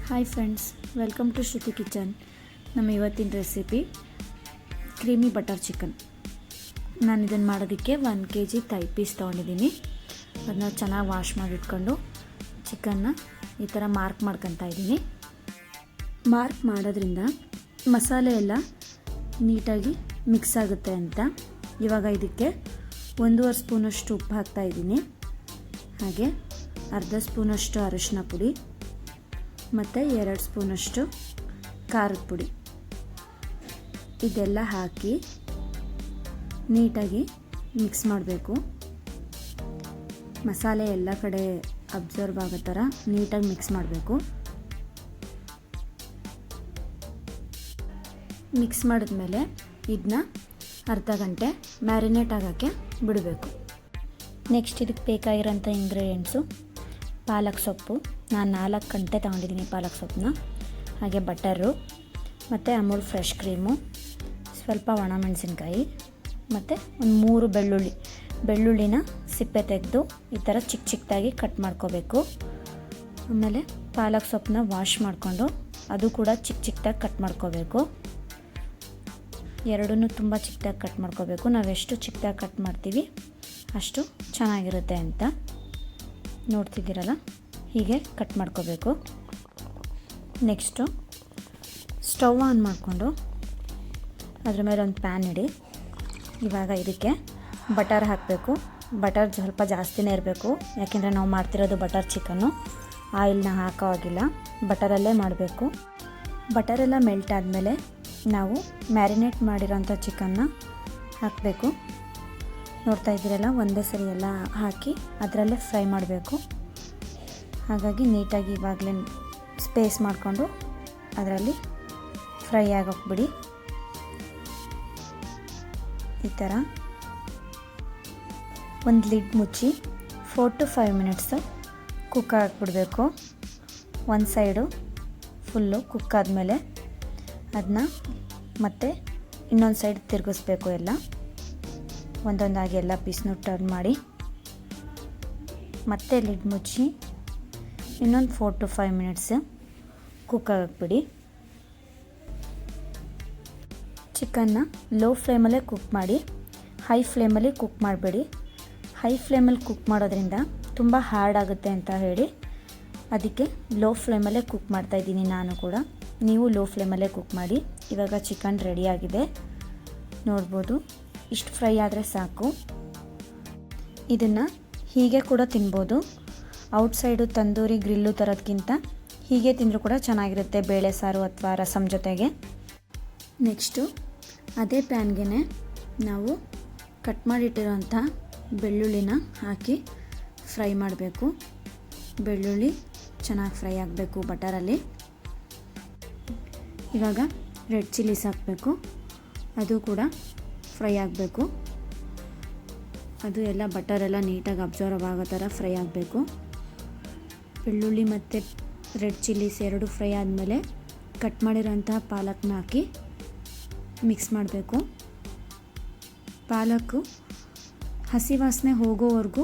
Hi friends, welcome to Shruti kitchen. ನಮ್ಮ ಇವತ್ತಿನ recipe creamy butter chicken. ನಾನು ಇದನ್ನು ಮಾಡೋದಕ್ಕೆ 1 kg ಥೈ ಪೀಸ್ ತೊಗೊಂಡಿದ್ದೀನಿ. ಅದನ್ನ ಚೆನ್ನಾಗಿ ವಾಶ್ ಮಾಡಿಟ್ಕೊಂಡು ಚಿಕನ್ನ ಈ ಥರ ಮಾರ್ಕ್ ಮಾಡ್ಕೊತಾ ಇದ್ದೀನಿ. ಮಾರ್ಕ್ ಮಾಡೋದ್ರಿಂದ ಮಸಾಲೆ ಎಲ್ಲ ನೀಟಾಗಿ ಮಿಕ್ಸ್ ಆಗುತ್ತೆ ಅಂತ. ಇವಾಗ ಇದಕ್ಕೆ 1.5 ಸ್ಪೂನಷ್ಟು ಉಪ್ಪು ಹಾಕ್ತಾಯಿದ್ದೀನಿ. ಹಾಗೆ ಅರ್ಧ ಸ್ಪೂನಷ್ಟು ಅರಿಶಿನ ಪುಡಿ ಮತ್ತು 2 ಸ್ಪೂನಷ್ಟು ಖಾರದ ಪುಡಿ ಇದೆಲ್ಲ ಹಾಕಿ ನೀಟಾಗಿ ಮಿಕ್ಸ್ ಮಾಡಬೇಕು. ಮಸಾಲೆ ಎಲ್ಲ ಕಡೆ ಅಬ್ಸರ್ವ್ ಆಗೋ ಥರ ನೀಟಾಗಿ ಮಿಕ್ಸ್ ಮಾಡಬೇಕು. ಮಿಕ್ಸ್ ಮಾಡಿದ್ಮೇಲೆ ಇದನ್ನ ಅರ್ಧ ಗಂಟೆ ಮ್ಯಾರಿನೇಟ್ ಆಗೋಕ್ಕೆ ಬಿಡಬೇಕು. ನೆಕ್ಸ್ಟ್ ಇದಕ್ಕೆ ಬೇಕಾಗಿರೋಂಥ ಇಂಗ್ರೀಡಿಯೆಂಟ್ಸು ಪಾಲಕ್ ಸೊಪ್ಪು. ನಾನು 4 ಗಂಟೆ ತೊಗೊಂಡಿದ್ದೀನಿ ಪಾಲಕ್ ಸೊಪ್ಪನ್ನ. ಹಾಗೆ ಬಟರು ಮತ್ತು ಅಮೂಲ್ ಫ್ರೆಶ್ ಕ್ರೀಮು, ಸ್ವಲ್ಪ ಒಣಮೆಣಸಿನ್ಕಾಯಿ ಮತ್ತು ಒಂದು 3 ಬೆಳ್ಳುಳ್ಳಿನ ಸಿಪ್ಪೆ ತೆಗೆದು ಈ ಥರ ಚಿಕ್ಕ ಚಿಕ್ಕದಾಗಿ ಕಟ್ ಮಾಡ್ಕೋಬೇಕು. ಆಮೇಲೆ ಪಾಲಕ್ ಸೊಪ್ಪನ್ನ ವಾಶ್ ಮಾಡಿಕೊಂಡು ಅದು ಕೂಡ ಚಿಕ್ಕ ಚಿಕ್ಕದಾಗಿ ಕಟ್ ಮಾಡ್ಕೋಬೇಕು. ಎರಡನ್ನೂ ತುಂಬ ಚಿಕ್ಕದಾಗಿ ಕಟ್ ಮಾಡ್ಕೋಬೇಕು. ನಾವೆಷ್ಟು ಚಿಕ್ಕದಾಗಿ ಕಟ್ ಮಾಡ್ತೀವಿ ಅಷ್ಟು ಚೆನ್ನಾಗಿರುತ್ತೆ ಅಂತ. ನೋಡ್ತಿದ್ದೀರಲ್ಲ, ಹೀಗೆ ಕಟ್ ಮಾಡ್ಕೋಬೇಕು. ನೆಕ್ಸ್ಟು ಸ್ಟವ್ ಆನ್ ಮಾಡಿಕೊಂಡು ಅದ್ರ ಮೇಲೆ ಒಂದು ಪ್ಯಾನ್ ಇಡಿ. ಇವಾಗ ಇದಕ್ಕೆ ಬಟರ್ ಹಾಕಬೇಕು. ಬಟರ್ ಸ್ವಲ್ಪ ಜಾಸ್ತಿನೇ ಇರಬೇಕು, ಯಾಕೆಂದರೆ ನಾವು ಮಾಡ್ತಿರೋದು ಬಟರ್ ಚಿಕನ್ನು. ಆಯಿಲ್ನ ಹಾಕೋ ಆಗಿಲ್ಲ, ಬಟರಲ್ಲೇ ಮಾಡಬೇಕು. ಬಟರೆಲ್ಲ ಮೆಲ್ಟ್ ಆದಮೇಲೆ ನಾವು ಮ್ಯಾರಿನೇಟ್ ಮಾಡಿರೋಂಥ ಚಿಕನ್ನ ಹಾಕಬೇಕು. ನೋಡ್ತಾ ಇದ್ದೀರಲ್ಲ, ಒಂದೇ ಸರಿ ಎಲ್ಲ ಹಾಕಿ ಅದರಲ್ಲೇ ಫ್ರೈ ಮಾಡಬೇಕು. ಹಾಗಾಗಿ ನೀಟಾಗಿ ಇವಾಗಲೇ ಸ್ಪೇಸ್ ಮಾಡಿಕೊಂಡು ಅದರಲ್ಲಿ ಫ್ರೈ ಆಗೋಕ್ಬಿಡಿ. ಈ ಥರ ಒಂದು ಲಿಡ್ ಮುಚ್ಚಿ 4 to 5 ಮಿನಿಟ್ಸು ಕುಕ್ ಹಾಕ್ಬಿಡಬೇಕು. ಒಂದು ಸೈಡು ಫುಲ್ಲು ಕುಕ್ ಆದಮೇಲೆ ಅದನ್ನ ಮತ್ತೆ ಇನ್ನೊಂದು ಸೈಡ್ ತಿರುಗಿಸ್ಬೇಕು. ಎಲ್ಲ ಒಂದೊಂದಾಗಿ ಎಲ್ಲ ಪೀಸ್ನು ಟರ್ನ್ ಮಾಡಿ ಮತ್ತೆ ಲಿಡ್ ಮುಚ್ಚಿ ಇನ್ನೊಂದು 4 to 5 ಮಿನಿಟ್ಸ್ ಕುಕ್ ಹಾಕ್ಬಿಡಿ. ಚಿಕನ್ನ ಲೋ ಫ್ಲೇಮಲ್ಲೇ ಕುಕ್ ಮಾಡಿ, ಹೈ ಫ್ಲೇಮಲ್ಲಿ ಕುಕ್ ಮಾಡಬೇಡಿ. ಹೈ ಫ್ಲೇಮಲ್ಲಿ ಕುಕ್ ಮಾಡೋದ್ರಿಂದ ತುಂಬ ಹಾರ್ಡ್ ಆಗುತ್ತೆ ಅಂತ ಹೇಳಿ ಅದಕ್ಕೆ ಲೋ ಫ್ಲೇಮಲ್ಲೇ ಕುಕ್ ಮಾಡ್ತಾಯಿದ್ದೀನಿ ನಾನು ಕೂಡ. ನೀವು ಲೋ ಫ್ಲೇಮಲ್ಲೇ ಕುಕ್ ಮಾಡಿ. ಇವಾಗ ಚಿಕನ್ ರೆಡಿಯಾಗಿದೆ, ನೋಡ್ಬೋದು. ಇಷ್ಟು ಫ್ರೈ ಆದರೆ ಸಾಕು. ಇದನ್ನು ಹೀಗೆ ಕೂಡ ತಿನ್ಬೋದು. ಔಟ್ಸೈಡು ತಂದೂರಿ ಗ್ರಿಲ್ಲು ತರೋದಕ್ಕಿಂತ ಹೀಗೆ ತಿಂದರೂ ಕೂಡ ಚೆನ್ನಾಗಿರುತ್ತೆ, ಬೇಳೆ ಸಾರು ಅಥವಾ ರಸಮ್ ಜೊತೆಗೆ. ನೆಕ್ಸ್ಟು ಅದೇ ಪ್ಯಾನ್ಗೆ ನಾವು ಕಟ್ ಮಾಡಿಟ್ಟಿರೋಂಥ ಬೆಳ್ಳುಳ್ಳಿನ ಹಾಕಿ ಫ್ರೈ ಮಾಡಬೇಕು. ಬೆಳ್ಳುಳ್ಳಿ ಚೆನ್ನಾಗಿ ಫ್ರೈ ಆಗಬೇಕು ಬಟರಲ್ಲಿ. ಇವಾಗ ರೆಡ್ ಚಿಲ್ಲೀಸ್ ಹಾಕಬೇಕು, ಅದು ಕೂಡ ಫ್ರೈ ಆಗಬೇಕು. ಅದು ಎಲ್ಲ ಬಟರೆಲ್ಲ ನೀಟಾಗಿ ಅಬ್ಸರ್ವ್ ಆಗೋ ಥರ ಫ್ರೈ ಆಗಬೇಕು. ಬೆಳ್ಳುಳ್ಳಿ ಮತ್ತು ರೆಡ್ ಚಿಲ್ಲೀಸ್ ಎರಡು ಫ್ರೈ ಆದಮೇಲೆ ಕಟ್ ಮಾಡಿರೋಂತಹ ಪಾಲಕ್ನ ಹಾಕಿ ಮಿಕ್ಸ್ ಮಾಡಬೇಕು. ಪಾಲಕ್ಕು ಹಸಿ ವಾಸನೆ ಹೋಗೋವರೆಗೂ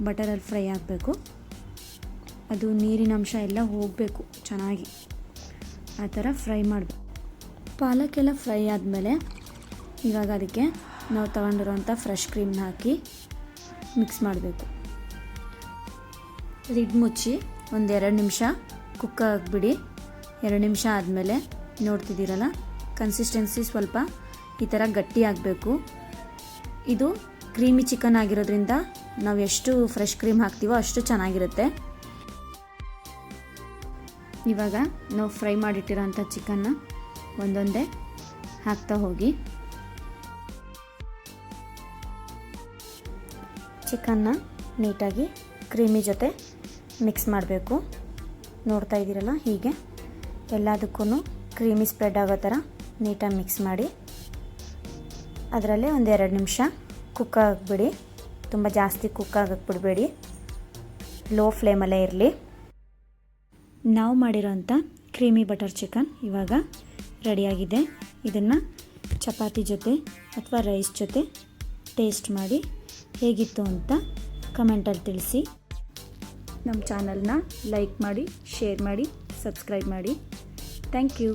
ಬಟರಲ್ಲಿ ಫ್ರೈ ಆಗಬೇಕು. ಅದು ನೀರಿನ ಅಂಶ ಎಲ್ಲ ಹೋಗಬೇಕು ಚೆನ್ನಾಗಿ, ಆ ಥರ ಫ್ರೈ ಮಾಡಬೇಕು. ಪಾಲಕ್ಕೆಲ್ಲ ಫ್ರೈ ಆದಮೇಲೆ ಇವಾಗ ಅದಕ್ಕೆ ನಾವು ತಗೊಂಡಿರೋಂಥ ಫ್ರೆಶ್ ಕ್ರೀಮ್ನ ಹಾಕಿ ಮಿಕ್ಸ್ ಮಾಡಬೇಕು. ಲಿಡ್ ಮುಚ್ಚಿ ಒಂದು 2 ನಿಮಿಷ ಕುಕ್ ಆಗಿಬಿಡಿ. 2 ನಿಮಿಷ ಆದಮೇಲೆ ನೋಡ್ತಿದ್ದೀರಲ್ಲ, ಕನ್ಸಿಸ್ಟೆನ್ಸಿ ಸ್ವಲ್ಪ ಈ ಥರ ಗಟ್ಟಿ ಆಗಬೇಕು. ಇದು ಕ್ರೀಮಿ ಚಿಕನ್ ಆಗಿರೋದ್ರಿಂದ ನಾವು ಎಷ್ಟು ಫ್ರೆಶ್ ಕ್ರೀಮ್ ಹಾಕ್ತೀವೋ ಅಷ್ಟು ಚೆನ್ನಾಗಿರುತ್ತೆ. ಇವಾಗ ನಾವು ಫ್ರೈ ಮಾಡಿಟ್ಟಿರೋಂಥ ಚಿಕನ್ನ ಒಂದೊಂದೇ ಹಾಕ್ತಾ ಹೋಗಿ. ಚಿಕನ್ನ ನೀಟಾಗಿ ಕ್ರೀಮಿ ಜೊತೆ ಮಿಕ್ಸ್ ಮಾಡಬೇಕು. ನೋಡ್ತಾ ಇದ್ದೀರಲ್ಲ, ಹೀಗೆ ಎಲ್ಲದಕ್ಕೂ ಕ್ರೀಮಿ ಸ್ಪ್ರೆಡ್ ಆಗೋ ಥರ ನೀಟಾಗಿ ಮಿಕ್ಸ್ ಮಾಡಿ ಅದರಲ್ಲೇ ಒಂದು 2 ನಿಮಿಷ ಕುಕ್ ಆಗಿಬಿಡಿ. ತುಂಬ ಜಾಸ್ತಿ ಕುಕ್ ಆಗಕ್ಕೆ ಬಿಡಬೇಡಿ, ಲೋ ಫ್ಲೇಮಲ್ಲೇ ಇರಲಿ. ನಾವು ಮಾಡಿರೋಂಥ ಕ್ರೀಮಿ ಬಟರ್ ಚಿಕನ್ ಇವಾಗ ರೆಡಿಯಾಗಿದೆ. ಇದನ್ನು ಚಪಾತಿ ಜೊತೆ ಅಥವಾ ರೈಸ್ ಜೊತೆ ಟೇಸ್ಟ್ ಮಾಡಿ ಹೇಗಿತ್ತು ಅಂತ ಕಮೆಂಟಲ್ಲಿ ತಿಳಿಸಿ. ನಮ್ಮ ಚಾನಲ್ನ ಲೈಕ್ ಮಾಡಿ, ಶೇರ್ ಮಾಡಿ, ಸಬ್ಸ್ಕ್ರೈಬ್ ಮಾಡಿ. Thank you.